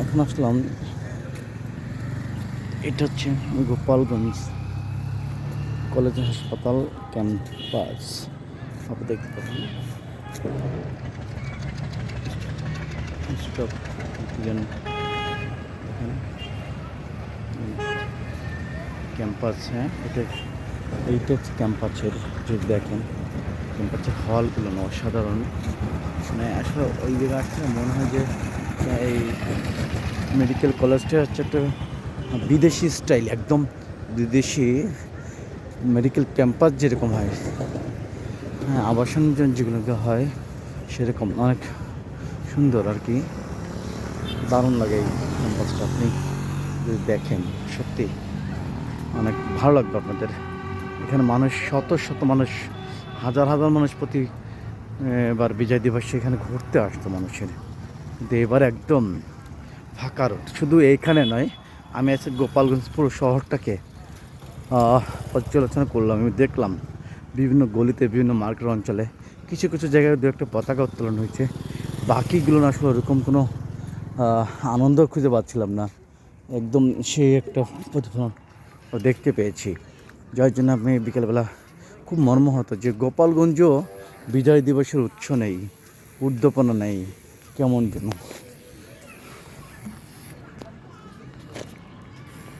এখন আসলাম, এটা হচ্ছে গোপালগঞ্জ কলেজ হাসপাতাল ক্যাম্পাস। আপনি দেখতে পাচ্ছেন স্টপ দেখেন ক্যাম্পাস। হ্যাঁ, এইটা হচ্ছে ক্যাম্পাসের, যদি দেখেন ক্যাম্পাসের হলগুলো না অসাধারণ। মানে আসলে ওই জায়গা আসলে মনে হয় যে এই মেডিকেল কলেজটা হচ্ছে একটা বিদেশি স্টাইল, একদম বিদেশি মেডিকেল ক্যাম্পাস যেরকম হয়, হ্যাঁ আবাসন যেগুলোকে হয় সেরকম অনেক সুন্দর আর কি। দারুণ লাগে এই ক্যাম্পাসটা, আপনি যদি দেখেন সত্যি অনেক ভালো লাগবে আপনাদের। এখানে মানুষ শত শত মানুষ, হাজার হাজার মানুষ প্রতি এবার বিজয় দিবসে এখানে ঘুরতে আসতো মানুষের, কিন্তু এবার একদম ফাঁকা রোড। শুধু এইখানে নয়, আমি আজকে গোপালগঞ্জ পুরো শহরটাকে পর্যালোচনা করলাম। আমি দেখলাম বিভিন্ন গলিতে, বিভিন্ন মার্কেট অঞ্চলে কিছু কিছু জায়গায় দু একটা পতাকা উত্তোলন হয়েছে, বাকিগুলো না আসলে ওরকম কোনো আনন্দ খুঁজে পাচ্ছিলাম না। একদম সেই একটা প্রতিফলন দেখতে পেয়েছি, যার জন্য আমি বিকেলবেলা খুব মর্মাহত যে গোপালগঞ্জও বিজয় দিবসের উৎস নেই, উদ্যাপনা নেই, কেমন যেন।